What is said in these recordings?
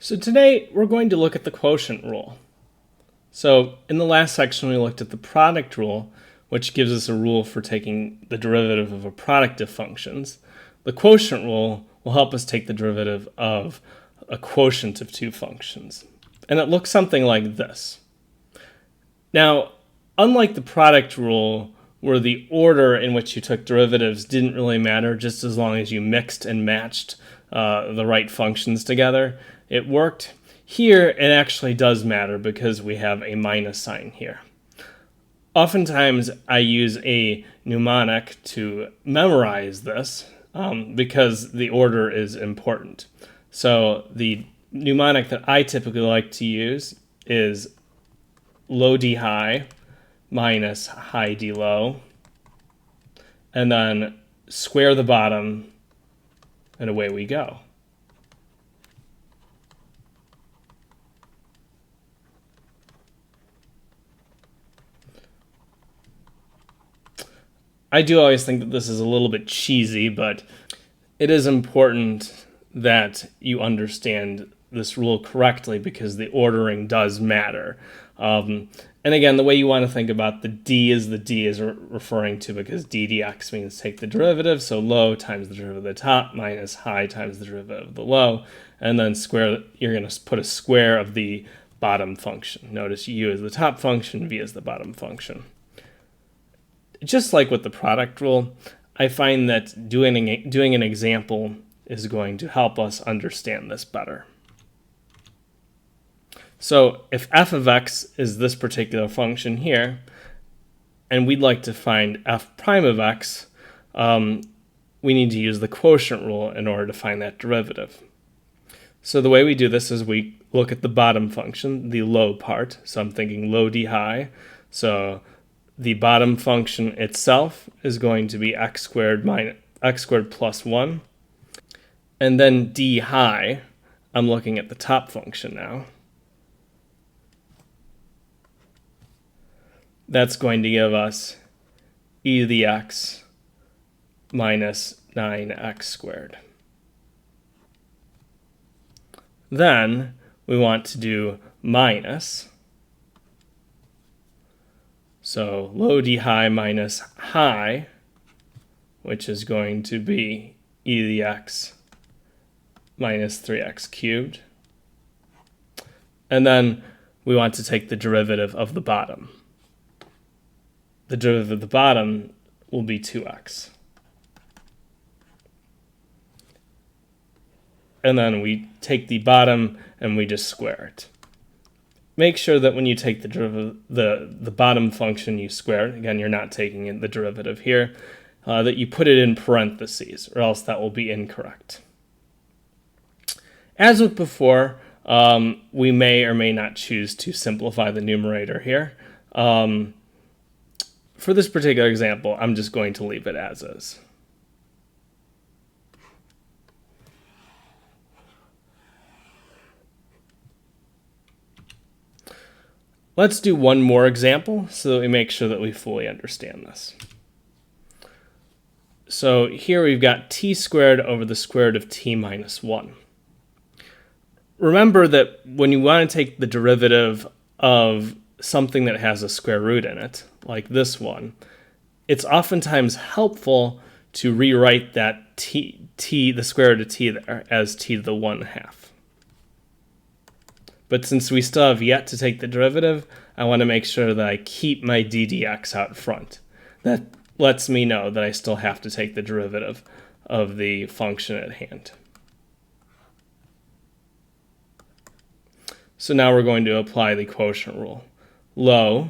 So today we're going to look at the quotient rule. So in the last section we looked at the product rule, which gives us a rule for taking the derivative of a product of functions. The quotient rule will help us take the derivative of a quotient of two functions. And it looks something like this. Now, unlike the product rule, where the order in which you took derivatives didn't really matter, just as long as you mixed and matched the right functions together, it worked. Here, it actually does matter because we have a minus sign here. Oftentimes, I use a mnemonic to memorize this because the order is important. So the mnemonic that I typically like to use is low D high minus high D low, and then square the bottom, and away we go. I do always think that this is a little bit cheesy, but it is important that you understand this rule correctly because the ordering does matter. And again, the way you want to think about the d is referring to, because d dx means take the derivative, so low times the derivative of the top minus high times the derivative of the low, and then square. You're going to put a square of the bottom function. Notice u is the top function, v is the bottom function. Just like with the product rule, I find that doing an example is going to help us understand this better. So if f of x is this particular function here, and we'd like to find f prime of x, we need to use the quotient rule in order to find that derivative. So the way we do this is we look at the bottom function, the low part. So I'm thinking low d high. So the bottom function itself is going to be x squared plus 1. And then d high, I'm looking at the top function now. That's going to give us e to the x minus 9x squared. Then we want to do minus. So low d high minus high, which is going to be e to the x minus 3x cubed. And then we want to take the derivative of the bottom. The derivative of the bottom will be 2x. And then we take the bottom and we just square it. Make sure that when you take the derivative, the bottom function, you square it. Again, you're not taking the derivative here. That you put it in parentheses, or else that will be incorrect. As with before, we may or may not choose to simplify the numerator here. For this particular example, I'm just going to leave it as is. Let's do one more example so that we make sure that we fully understand this. So here we've got t squared over the square root of t minus 1. Remember that when you want to take the derivative of something that has a square root in it, like this one, it's oftentimes helpful to rewrite that the square root of t there as t to the 1/2. But since we still have yet to take the derivative, I want to make sure that I keep my d dx out front. That lets me know that I still have to take the derivative of the function at hand. So now we're going to apply the quotient rule. Low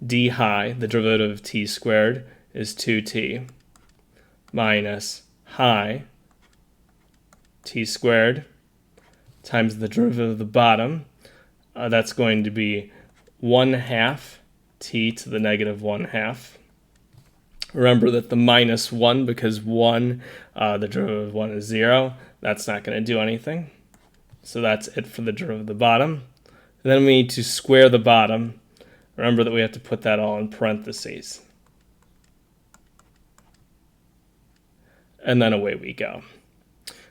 d high, the derivative of t squared, is 2t, minus high t squared times the derivative of the bottom. That's going to be 1/2 t to the negative 1/2. Remember that the minus 1, because 1, the derivative of 1 is 0, that's not going to do anything. So that's it for the derivative of the bottom. And then we need to square the bottom. Remember that we have to put that all in parentheses. and then away we go.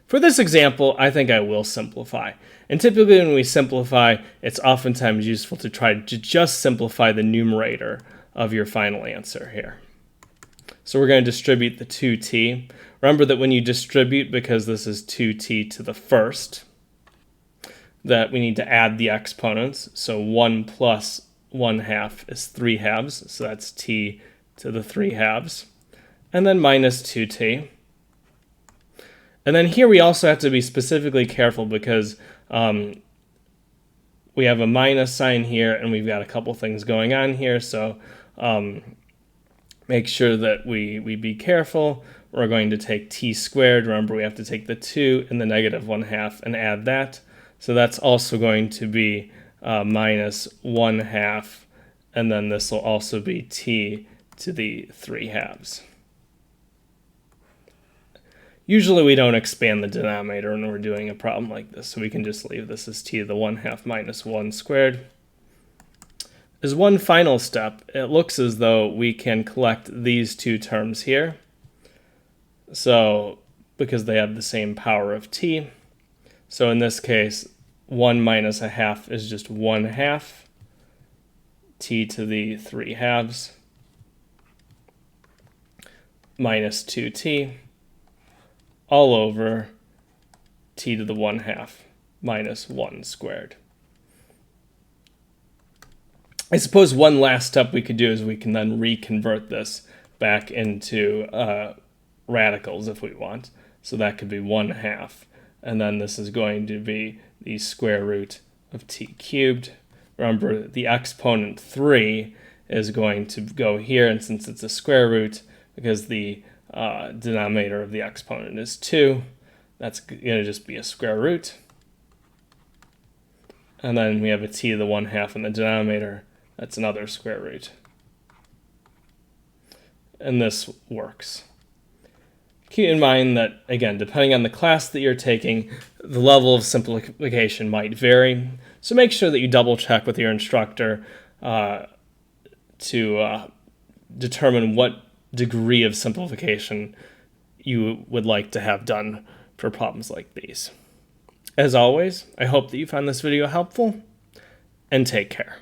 For this example, I think I will simplify. And typically when we simplify, it's oftentimes useful to try to just simplify the numerator of your final answer here. So we're going to distribute the 2t. Remember that when you distribute, because this is 2t to the first, that we need to add the exponents. So 1 plus 1/2 is 3/2, so that's t to the 3/2. And then minus 2t. And then here we also have to be specifically careful because we have a minus sign here and we've got a couple things going on here. So make sure that we be careful. We're going to take t squared. Remember, we have to take the 2 and the negative 1/2 and add that. So that's also going to be minus 1/2. And then this will also be t to the 3/2. Usually we don't expand the denominator when we're doing a problem like this, so we can just leave this as t to the 1/2 minus 1 squared. As one final step, it looks as though we can collect these two terms here. So, because they have the same power of t. So in this case, 1 minus 1/2 is just 1/2 t to the 3/2 minus 2t all over t to the 1/2 minus 1 squared. I suppose one last step we could do is we can then reconvert this back into radicals if we want. So that could be 1/2. And then this is going to be the square root of t cubed. Remember, the exponent 3 is going to go here, and since it's a square root, because the denominator of the exponent is 2, that's going to just be a square root. And then we have a t to the 1/2 in the denominator. That's another square root. And this works. Keep in mind that, again, depending on the class that you're taking, the level of simplification might vary. So make sure that you double check with your instructor to determine what degree of simplification you would like to have done for problems like these. As always, I hope that you found this video helpful, and take care.